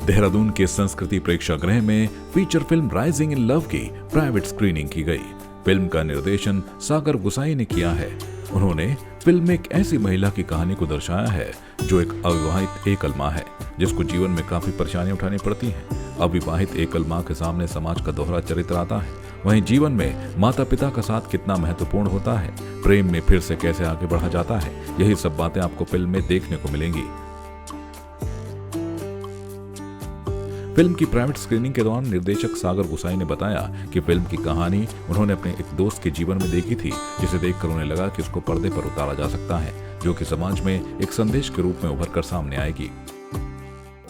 देहरादून के संस्कृति प्रेक्षागृह में feature film rising in love की प्राइवेट स्क्रीनिंग की गई। फिल्म का निर्देशन सागर गुसाई ने किया है। उन्होंने फिल्म में एक ऐसी महिला की कहानी को दर्शाया है जो एक अविवाहित एकल माँ है, जिसको जीवन में काफी परेशानियां उठानी पड़ती हैं। अविवाहित एकल माँ के सामने समाज का दोहरा चरित्र आता है। वहीं जीवन में माता पिता का साथ कितना महत्वपूर्ण होता है, प्रेम में फिर से कैसे आगे बढ़ा जाता है, यही सब बातें आपको फिल्म में देखने को मिलेंगी। फिल्म की प्राइवेट स्क्रीनिंग के दौरान निर्देशक सागर गुसाई ने बताया कि फिल्म की कहानी उन्होंने अपने एक दोस्त के जीवन में देखी थी, जिसे देखकर उन्हें लगा कि इसको पर्दे पर उतारा जा सकता है, जो कि समाज में एक संदेश के रूप में उभर कर सामने आएगी।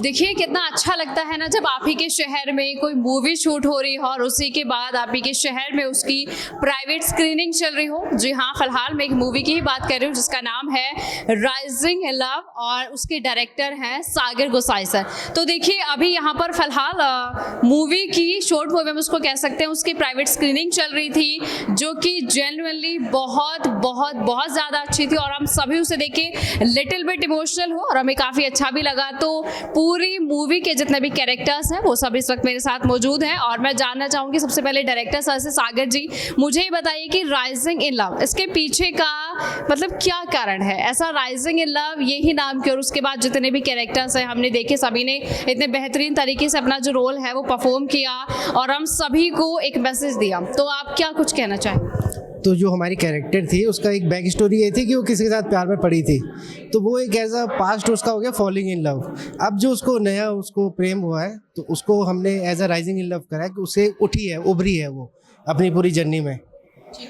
देखिए कितना अच्छा लगता है ना जब आप ही के शहर में कोई मूवी शूट हो रही हो और उसी के बाद आप ही के शहर में उसकी प्राइवेट स्क्रीनिंग चल रही हो। जी हाँ, फिलहाल मैं एक मूवी की ही बात कर रही हूँ जिसका नाम है राइजिंग इन लव और उसके डायरेक्टर हैं सागर गुसाई सर। तो देखिए अभी यहाँ पर फिलहाल मूवी की शॉर्ट मूवी में उसको कह सकते हैं उसकी प्राइवेट स्क्रीनिंग चल रही थी, जो कि जेन्युइनली बहुत बहुत बहुत ज़्यादा अच्छी थी और हम सभी उसे देख के लिटिल बिट इमोशनल हो और हमें काफ़ी अच्छा भी लगा। तो पूरी मूवी के जितने भी कैरेक्टर्स हैं वो सब इस वक्त मेरे साथ मौजूद हैं और मैं जानना चाहूँगी सबसे पहले डायरेक्टर सर से, सागर जी मुझे ही बताइए कि राइजिंग इन लव इसके पीछे का मतलब क्या कारण है, ऐसा राइजिंग इन लव यही नाम क्यों, और उसके बाद जितने भी कैरेक्टर्स हैं हमने देखे सभी ने इतने बेहतरीन तरीके से अपना जो रोल है वो परफॉर्म किया और हम सभी को एक मैसेज दिया। तो आप क्या कुछ कहना चाहें? तो जो हमारी कैरेक्टर थी उसका एक बैक स्टोरी ये थी कि वो किसी के साथ प्यार में पड़ी थी, तो वो एक एज अ पास्ट उसका हो गया फॉलिंग इन लव। अब जो उसको नया उसको प्रेम हुआ है तो उसको हमने as a rising in love करा है कि उसे उठी है, उभरी है वो अपनी पूरी जर्नी में,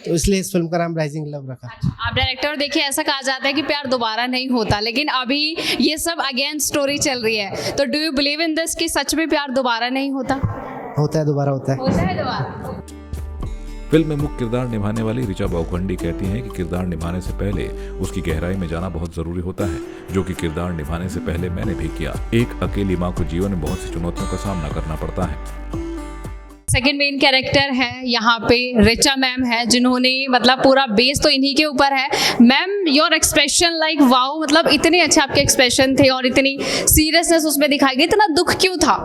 तो इसलिए इस फिल्म का नाम राइजिंग इन लव रखा। आप डायरेक्टर देखिए ऐसा कहा जाता है कि प्यार दोबारा नहीं होता, लेकिन अभी ये सब अगेन स्टोरी चल रही है, तो do you believe in this कि सच में प्यार दोबारा नहीं होता? होता है, दोबारा होता है। होता है दोबारा। फिल्म में मुख्य किरदार निभाने वाली ऋचा बावखंडी कहती हैं कि किरदार निभाने से पहले उसकी गहराई में जाना बहुत जरूरी होता है, जो कि किरदार निभाने से पहले मैंने भी किया। एक अकेली माँ को जीवन में बहुत सी चुनौतियों का सामना करना पड़ता है। सेकंड मेन कैरेक्टर है यहाँ पे ऋचा मैम है, जिन्होंने मतलब पूरा बेस तो इन्हीं के ऊपर है। Ma'am your expression like wow, मतलब इतने अच्छे आपके एक्सप्रेशन थे और इतनी सीरियसनेस उसमें दिखाई गई, इतना दुख क्यों था?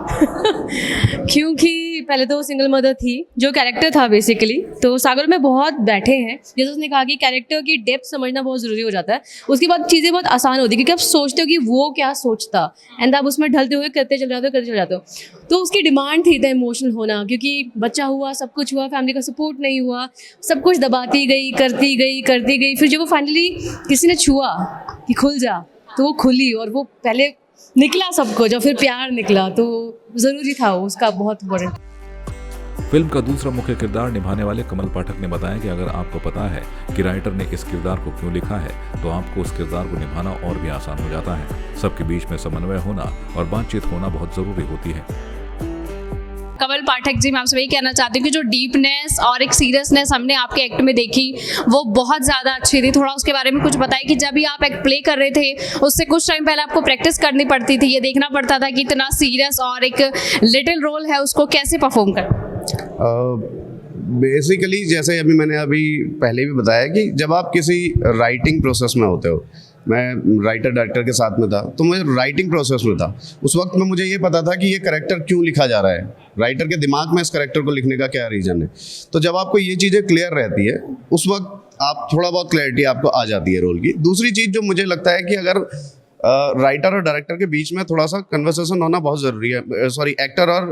क्योंकि पहले तो सिंगल मदर थी, जो कैरेक्टर था बेसिकली, तो सागर में बहुत बैठे हैं। जैसे उसने कहा कि कैरेक्टर की डेप्थ समझना बहुत ज़रूरी हो जाता है, उसके बाद चीज़ें बहुत आसान होती है क्योंकि आप सोचते हो कि वो क्या सोचता एंड आप उसमें ढलते हुए करते चल जाते हो। तो उसकी डिमांड थी इमोशनल होना, क्योंकि बच्चा हुआ, सब कुछ हुआ, फैमिली का सपोर्ट नहीं हुआ, सब कुछ दबाती गई, करती गई, फिर जब वो फाइनली किसी ने छुआ कि खुल जा, तो वो खुली और वो पहले निकला सब कुछ और फिर प्यार निकला, तो ज़रूरी था उसका बहुत इम्पोर्टेंट। फिल्म का दूसरा मुख्य किरदार निभाने वाले कमल पाठक ने बताया कि अगर आपको पता है कि राइटर ने इस किरदार को क्यों लिखा है, तो आपको उस किरदार को निभाना और भी आसान हो जाता है। सबके बीच में समन्वय होना और बातचीत होना बहुत जरूरी होती है। कमल पाठक जी, मैं आपसे वही कहना चाहती हूँ कि जो डीपनेस और एक सीरियसनेस हमने आपके एक्ट में देखी वो बहुत ज़्यादा अच्छी थी। थोड़ा उसके बारे में कुछ बताइए कि जब भी आप एक्ट प्ले कर रहे थे उससे कुछ टाइम पहले आपको प्रैक्टिस करनी पड़ती थी, ये देखना पड़ता था कि इतना सीरियस और एक लिटिल रोल है उसको कैसे परफॉर्म कर। बेसिकली जैसे मैंने पहले भी बताया कि जब आप किसी राइटिंग प्रोसेस में होते हो, मैं राइटर डायरेक्टर के साथ में था, तो मैं राइटिंग प्रोसेस में था। उस वक्त में मुझे ये पता था कि ये कैरेक्टर क्यों लिखा जा रहा है, राइटर के दिमाग में इस कैरेक्टर को लिखने का क्या रीज़न है। तो जब आपको ये चीज़ें क्लियर रहती है उस वक्त आप थोड़ा बहुत क्लैरिटी आपको आ जाती है रोल की। दूसरी चीज़ जो मुझे लगता है कि अगर राइटर और डायरेक्टर के बीच में थोड़ा सा कन्वर्सेशन होना बहुत ज़रूरी है, एक्टर और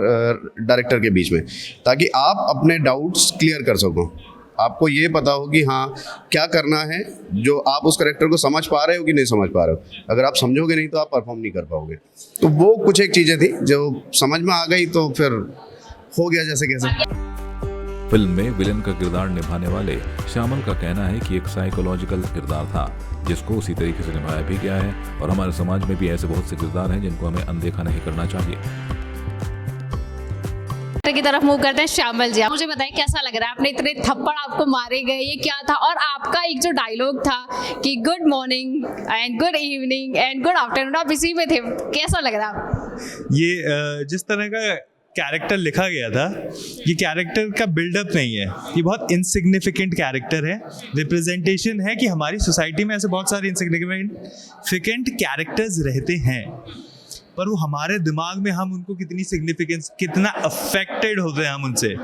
डायरेक्टर के बीच में, ताकि आप अपने डाउट्स क्लियर कर सको। आपको ये पता हो कि हाँ क्या करना है, जो आप उस कैरेक्टर को समझ पा रहे हो कि नहीं समझ पा रहे हो। अगर आप समझोगे नहीं तो आप परफॉर्म नहीं कर पाओगे। तो वो कुछ एक चीज़ें थी जो समझ में आ गई, तो फिर हो गया जैसे कैसे। फिल्म में विलेन का किरदार निभाने वाले श्यामल का कहना है कि एक साइकोलॉजिकल किरदार था, जिसको उसी तरीके से निभाया भी गया है और हमारे समाज में भी ऐसे बहुत से किरदार हैं जिनको हमें अनदेखा नहीं करना चाहिए। की तरफ मूव करते हैं श्यामल जी, मुझे बताइए कैसा लग रहा है? आपने इतने थप्पड़ आपको मारे गए, ये क्या था? और आपका एक जो डायलॉग था कि good morning and good evening and good afternoon, आप इसी में थे, कैसा लग रहा है? ये जिस तरह का कैरेक्टर लिखा गया था, ये कैरेक्टर का बिल्डअप नहीं है, ये बहुत इनसिग्निफिकेंट कैरेक्टर है। रिप्रेजेंटेशन है कि हमारी सोसाइटी में ऐसे बहुत सारे इनसिग्निफिकेंट कैरेक्टर्स रहते हैं। पर वो हमारे दिमाग में हम उनको कितनी सिग्निफिकेंस, कितना अफेक्टेड होते हैं हम उनसे,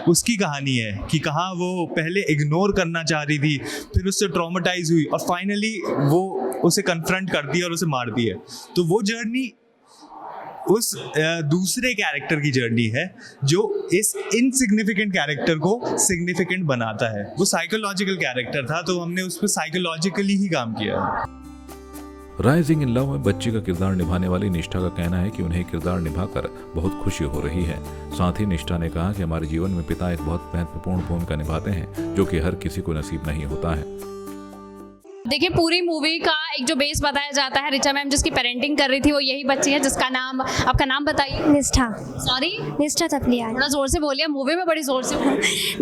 उसकी कहानी है कि कहाँ वो पहले इग्नोर करना चाह रही थी, फिर उससे ट्रॉमेटाइज हुई और फाइनली वो उसे कन्फ्रंट करती है और उसे मारती है। तो वो जर्नी उस दूसरे कैरेक्टर की जर्नी है जो इस इनसिग्निफिकेंट कैरेक्टर को सिग्निफिकेंट बनाता है। वो साइकोलॉजिकल कैरेक्टर था, तो हमने उस पर साइकोलॉजिकली ही काम किया है। राइजिंग इन लव में बच्ची का किरदार निभाने वाली निष्ठा का कहना है कि उन्हें किरदार निभाकर बहुत खुशी हो रही है। साथ ही निष्ठा ने कहा कि हमारे जीवन में पिता एक बहुत महत्वपूर्ण भूमिका निभाते हैं, जो कि हर किसी को नसीब नहीं होता है। देखिए, पूरी मूवी का एक जो बेस बताया जाता है, ऋचा मैम जिसकी पेरेंटिंग कर रही थी वो यही बच्ची है जिसका नाम, आपका नाम बताइए। निष्ठा। सॉरी, निष्ठा थपलियाल। थोड़ा जोर से बोलिए, मूवी में बड़ी जोर से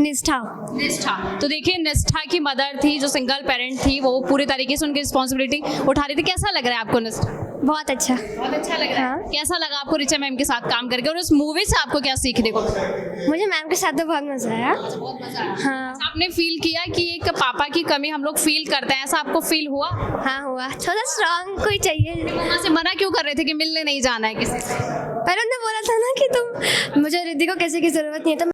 निष्ठा। निष्ठा। तो देखिए, निष्ठा की मदर थी जो सिंगल पेरेंट थी, वो पूरी तरीके से उनकी रिस्पॉन्सिबिलिटी उठा रही थी। कैसा लग रहा है आपको निष्ठा? बहुत अच्छा। बहुत अच्छा लग रहा है। कैसा लगा आपको ऋचा मैम के साथ काम करके और उस मूवी से आपको क्या सीखने को मिला? मुझे मैम के साथ तो बहुत मजा आया। हाँ। आपने फील किया कि एक पापा की कमी हम लोग फील करते हैं, ऐसा आपको फील हुआ? हाँ हुआ। थोड़ा स्ट्रांग कोई चाहिए। वहाँ से मना क्यों कर रहे थे कि मिलने नहीं जाना है किसी से? पर उन्होंने बोला था ना कि तुम, मुझे रिद्धि को किसी की जरूरत नहीं है। तो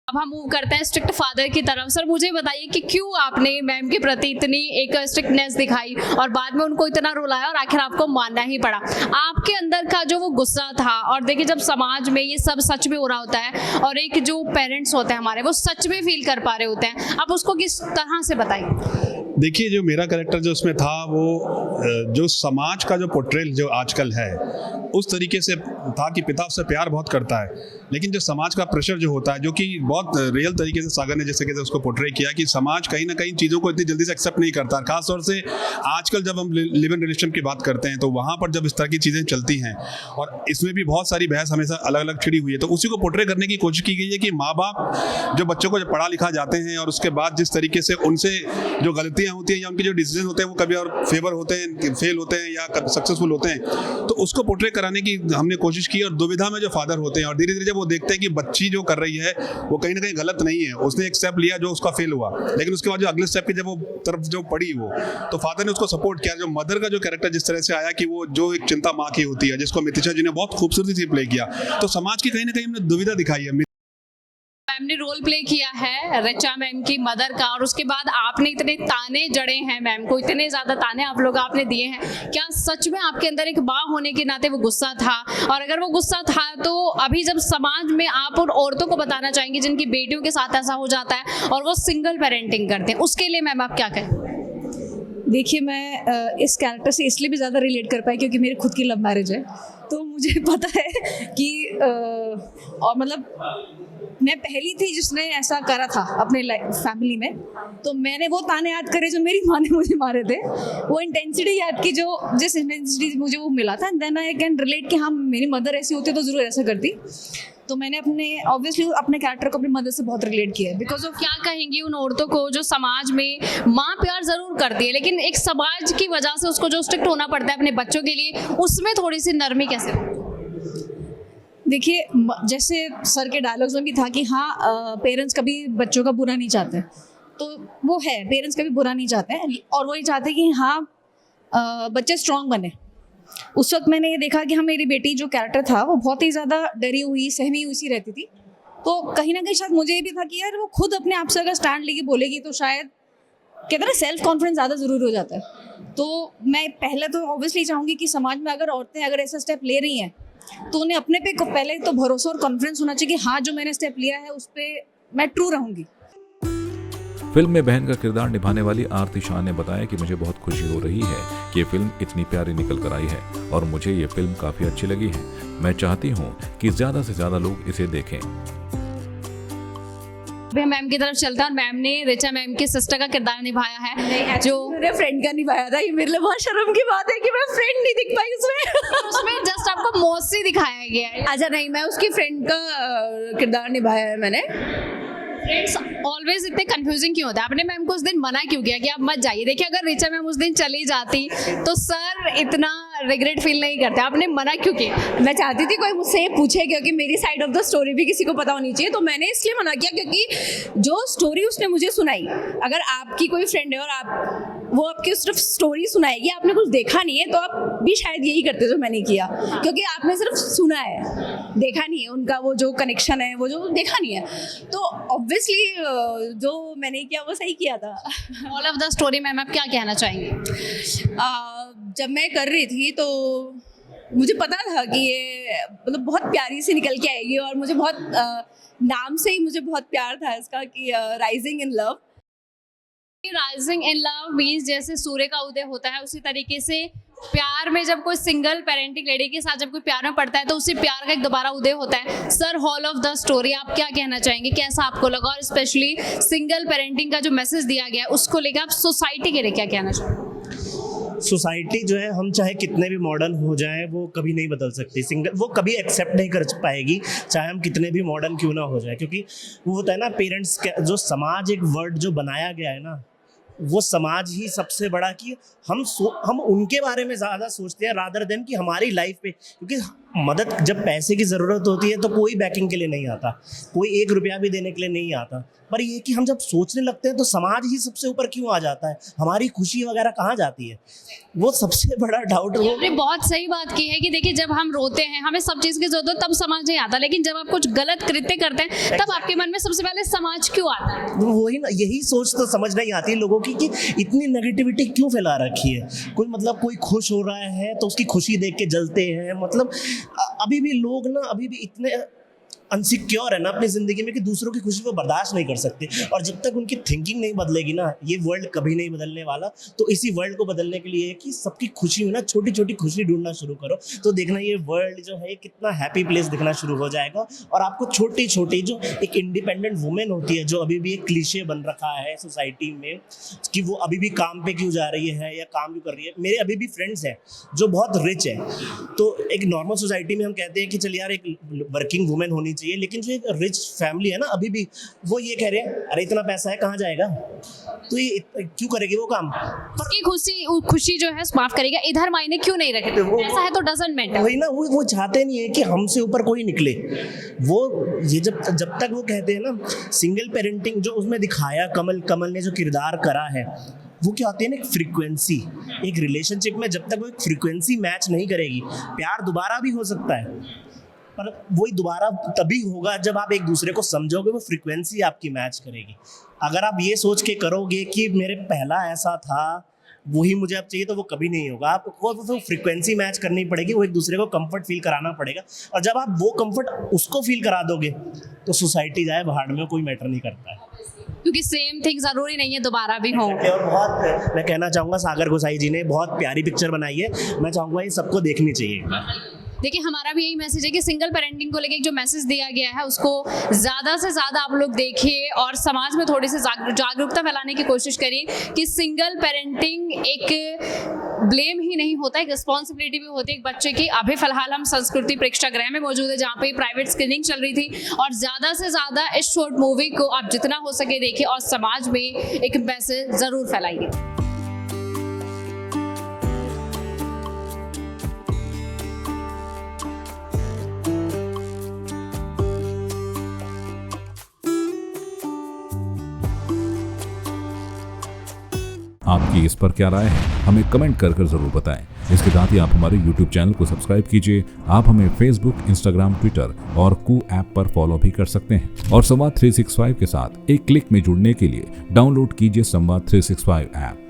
अब हम मूव करते हैं स्ट्रिक्ट फादर की तरफ। सर, मुझे बताइए कि क्यों आपने मैम के प्रति इतनी एक स्ट्रिक्टनेस दिखाई और बाद में उनको इतना रुलाया और आखिर आपको मानना ही पड़ा? आपके अंदर का जो वो गुस्सा था, और देखिए जब समाज में ये सब सच में हो रहा होता है और एक जो पेरेंट्स होते हैं हमारे, वो सच में फील कर पा रहे होते हैं, आप उसको किस तरह से बताइए? देखिए, जो मेरा कैरेक्टर जो उसमें था, वो जो समाज का जो पोर्ट्रेल जो आजकल है उस तरीके से था कि पिता उससे प्यार बहुत करता है, लेकिन जो समाज का प्रेशर जो होता है, जो कि बहुत रियल तरीके से सागर ने जैसे कि उसको पोर्ट्रे किया कि समाज कहीं ना कहीं चीज़ों को इतनी जल्दी से एक्सेप्ट नहीं करता। खासतौर से आजकल जब हम लिव इन रिलेशनशिप की बात करते हैं तो वहाँ पर जब इस तरह की चीज़ें चलती हैं, और इसमें भी बहुत सारी बहस हमेशा अलग अलग छिड़ी हुई है, तो उसी को पोर्ट्रे करने की कोशिश की गई है कि माँ बाप जो बच्चों को जब पढ़ा लिखा जाते हैं और उसके बाद जिस तरीके से उनसे जो गलतियाँ होती हैं या उनके जो डिसीजन होते हैं वो कभी और फेवर होते हैं, फेल होते हैं या सक्सेसफुल होते हैं, तो उसको पोर्ट्रे कराने की हमने कोशिश की। और दुविधा में जो फादर होते हैं और धीरे धीरे जब वो देखते हैं कि बच्ची जो कर रही है वो कहीं ना कहीं गलत नहीं है, उसने एक स्टेप लिया जो उसका फेल हुआ, लेकिन उसके बाद जो अगले स्टेप की जब वो तरफ जो पड़ी वो, तो फादर ने उसको सपोर्ट किया। जो मदर का जो कैरेक्टर जिस तरह से आया कि वो जो एक चिंता माँ की होती है, जिसको मितिशा जी ने बहुत खूबसूरती से प्ले किया, तो समाज की कहीं ना कहीं हमने दुविधा दिखाई है। मैम ने रोल प्ले किया है ऋचा मैम की मदर का, और उसके बाद आपने इतने ताने जड़े हैं मैम को, इतने ज्यादा ताने आप लोग आपने दिए हैं। क्या सच में आपके अंदर एक माँ होने के नाते वो गुस्सा था? और अगर वो गुस्सा था तो अभी जब समाज में आप उन औरतों को बताना चाहेंगे जिनकी बेटियों के साथ ऐसा हो जाता है और वो सिंगल पेरेंटिंग करते हैं, उसके लिए मैम आप क्या कहें? देखिए, मैं इस कैरेक्टर से इसलिए भी ज़्यादा रिलेट कर पाई क्योंकि मेरी खुद की लव मैरिज है, तो मुझे पता है कि और मतलब मैं पहली थी जिसने ऐसा करा था अपने फैमिली में, तो मैंने वो ताने याद करे जो मेरी माँ ने मुझे मारे थे, वो इंटेंसिटी याद की जो जिस इंटेंसिटी मुझे वो मिला था, देन आई कैन रिलेट कि हाँ मेरी मदर ऐसी होती तो ज़रूर ऐसा करती। तो मैंने ऑब्वियसली अपने कैरेक्टर को अपनी मदर से बहुत रिलेट किया है। बिकॉज ऑफ, क्या कहेंगी उन औरतों को जो समाज में माँ प्यार जरूर करती है लेकिन एक समाज की वजह से उसको जो स्ट्रिक्ट होना पड़ता है अपने बच्चों के लिए, उसमें थोड़ी सी नरमी कैसे? देखिए, जैसे सर के डायलॉग्स में भी था कि हाँ पेरेंट्स कभी बच्चों का बुरा नहीं चाहते, तो वो है, पेरेंट्स कभी बुरा नहीं चाहते हैं और वही चाहते कि हाँ बच्चे स्ट्रांग बने। उस वक्त मैंने ये देखा कि हाँ मेरी बेटी जो कैरेक्टर था वो बहुत ही ज़्यादा डरी हुई, सहमी हुई सी रहती थी, तो कहीं ना कहीं शायद मुझे ये भी था कि यार वो खुद अपने आप से अगर स्टैंड लेके बोलेगी तो शायद कहते हैं ना सेल्फ कॉन्फिडेंस ज़्यादा ज़रूरी हो जाता है। तो मैं पहले तो ऑब्वियसली चाहूँगी कि समाज में अगर औरतें अगर ऐसा स्टेप ले रही हैं तो उन्हें अपने पे पहले तो भरोसा और कॉन्फिडेंस होना चाहिए कि हाँ जो मैंने स्टेप लिया है उस पर मैं ट्रू रहूँगी। फिल्म में बहन का किरदार निभाने वाली आरती शाह ने बताया कि मुझे बहुत खुशी हो रही है कि ये फिल्म इतनी प्यारी निकल कर आई है और मुझे ये फिल्म काफी अच्छी लगी है। मैं चाहती हूँ कि ज्यादा से ज्यादा लोग इसे देखें। मैम की तरफ चलता है और मैम ने ऋचा मैम की सिस्टर का किरदार निभाया है जो मेरे फ्रेंड का निभाया था। ये मेरे लिए बहुत शर्म की बात है कि मैं फ्रेंड नहीं दिख पाई उसमें। उसमें जस्ट आपको मौसी दिखाया गया है। अच्छा नहीं, मैं उसकी फ्रेंड का किरदार निभाया है मैंने। फ्रेंड्स ऑलवेज इतने कंफ्यूजिंग क्यों होता है? आपने मैम को उस दिन मना क्यों किया कि आप मत जाइए? देखिए, अगर ऋचा मैम उस दिन चली जाती तो सर इतना रिग्रेट फील नहीं करते, आपने मना क्यों किया? मैं चाहती थी कोई मुझसे ये पूछे क्योंकि मेरी साइड ऑफ द स्टोरी भी किसी को पता होनी चाहिए, तो मैंने इसलिए मना किया क्योंकि जो स्टोरी उसने मुझे सुनाई, अगर आपकी कोई फ्रेंड है और आप वो आपकी सिर्फ स्टोरी सुनाएगी, आपने कुछ देखा नहीं है तो आप भी शायद यही करते जो मैंने किया, क्योंकि आपने सिर्फ सुना है, देखा नहीं है उनका वो जो कनेक्शन है, वो जो देखा नहीं है। तो ऑब्वियसली जो मैंने किया वो सही किया था। All of the story ma'am आप क्या कहना चाहेंगे? जब मैं कर रही थी तो मुझे पता था कि ये मतलब बहुत प्यारी सी निकल के आएगी, और मुझे बहुत नाम से ही मुझे बहुत प्यार था इसका कि rising in love. Rising in love means जैसे सूर्य का उदय होता है, उसी तरीके से प्यार में जब कोई सिंगल पेरेंटिंग लेडी के साथ जब कोई प्यार में पड़ता है तो उसी प्यार का एक दोबारा उदय होता है। Sir, hall of the story आप क्या कहना चाहेंगे, कैसा आपको लगा, और स्पेशली सिंगल पेरेंटिंग का जो मैसेज दिया गया है उसको लेकर आप सोसाइटी के लिए क्या कहना चाहेंगे? सोसाइटी जो है, हम चाहे कितने भी मॉडर्न हो जाएं वो कभी नहीं बदल सकती। सिंगल वो कभी एक्सेप्ट नहीं कर पाएगी चाहे हम कितने भी मॉडर्न क्यों ना हो जाए, क्योंकि वो होता है ना पेरेंट्स का जो समाज, एक वर्ड जो बनाया गया है ना, वो समाज ही सबसे बड़ा कि हम उनके बारे में ज़्यादा सोचते हैं रादर देन कि हमारी लाइफ पे, क्योंकि मदद जब पैसे की ज़रूरत होती है तो कोई बैकिंग के लिए नहीं आता, कोई 1 रुपया भी देने के लिए नहीं आता। पर ये कि हम जब सोचने लगते हैं तो समाज ही सबसे ऊपर क्यों आ जाता है, हमारी खुशी वगैरह कहाँ जाती है, वो सबसे बड़ा डाउट। वो आपने बहुत सही बात की है कि देखिए जब हम रोते हैं, हमें सब चीज़ की जरूरत है, तब समाज नहीं आता, लेकिन जब आप कुछ गलत कृत्य करते हैं तब आपके मन में सबसे पहले समाज क्यों आता है? वही ना, यही सोच तो समझ नहीं आती लोगों की कि इतनी नेगेटिविटी क्यों फैला रखी है। कोई मतलब कोई खुश हो रहा है तो उसकी खुशी देख के जलते हैं, मतलब अभी भी लोग ना अभी भी इतने अनसिक्योर है ना अपनी ज़िंदगी में कि दूसरों की खुशी को बर्दाश्त नहीं कर सकते। और जब तक उनकी थिंकिंग नहीं बदलेगी ना, ये वर्ल्ड कभी नहीं बदलने वाला। तो इसी वर्ल्ड को बदलने के लिए कि सबकी खुशी में ना छोटी छोटी खुशी ढूंढना शुरू करो, तो देखना ये वर्ल्ड जो है कितना हैप्पी प्लेस दिखना शुरू हो जाएगा। और आपको छोटी छोटी जो एक इंडिपेंडेंट वुमेन होती है, जो अभी भी एक क्लीशे बन रखा है सोसाइटी में कि वो अभी भी काम पे क्यों जा रही है या काम क्यों कर रही है। मेरे अभी भी फ्रेंड्स हैं जो बहुत रिच है, तो एक नॉर्मल सोसाइटी में हम कहते हैं कि चल यार एक वर्किंग वुमेन होनी चाहिए, लेकिन जो एक रिच फैमिली है ना अभी भी वो ये कह रहे हैं अरे इतना पैसा है कहाँ जाएगा, तो ये क्यों करेगी वो काम। उसकी खुशी जो है माफ करेगा, इधर मायने क्यों नहीं रखते, ऐसा है तो डजंट मैटर। वही ना, वो चाहते नहीं है कि हमसे ऊपर कोई निकले। वो ये जब तक वो कहते हैं ना सिंगल पेरेंटिंग जो उसमें दिखाया, कमल ने जो किरदार करा है, वो क्या होती है ना एक फ्रीक्वेंसी। एक रिलेशनशिप में जब तक वो एक फ्रीक्वेंसी मैच नहीं करेगी, प्यार दोबारा भी हो सकता है पर वही दोबारा तभी होगा जब आप एक दूसरे को समझोगे, वो फ्रीक्वेंसी आपकी मैच करेगी। अगर आप ये सोच के करोगे कि मेरे पहला ऐसा था वही मुझे अब चाहिए, तो वो कभी नहीं होगा। आपको वो फ्रीक्वेंसी मैच करनी पड़ेगी, वो एक दूसरे को कंफर्ट फील कराना पड़ेगा। और जब आप वो कंफर्ट उसको फील करा दोगे तो सोसाइटी जाए भाड़ में, कोई मैटर नहीं करता है, क्योंकि सेम थिंग जरूरी नहीं है दोबारा भी हो। और बहुत मैं कहना चाहूँगा सागर गोसाई जी ने बहुत प्यारी पिक्चर बनाई है, मैं चाहूँगा ये सबको देखनी चाहिए। देखिए हमारा भी यही मैसेज है कि सिंगल पेरेंटिंग को लेके जो मैसेज दिया गया है उसको ज़्यादा से ज़्यादा आप लोग देखिए और समाज में थोड़ी सी जागरूकता फैलाने की कोशिश करिए कि सिंगल पेरेंटिंग एक ब्लेम ही नहीं होता, एक रिस्पॉन्सिबिलिटी भी होती है एक बच्चे की। अभी फिलहाल हम संस्कृति प्रेक्षागृह में मौजूद है जहाँ पे प्राइवेट स्क्रीनिंग चल रही थी, और ज़्यादा से ज़्यादा इस शॉर्ट मूवी को आप जितना हो सके देखिए और समाज में एक मैसेज ज़रूर फैलाइए। आपकी इस पर क्या राय है, हमें कमेंट कर जरूर बताएं। इसके साथ ही आप हमारे YouTube चैनल को सब्सक्राइब कीजिए। आप हमें Facebook, Instagram, Twitter और कू ऐप पर फॉलो भी कर सकते हैं। और संवाद 365 के साथ एक क्लिक में जुड़ने के लिए डाउनलोड कीजिए संवाद 365 ऐप।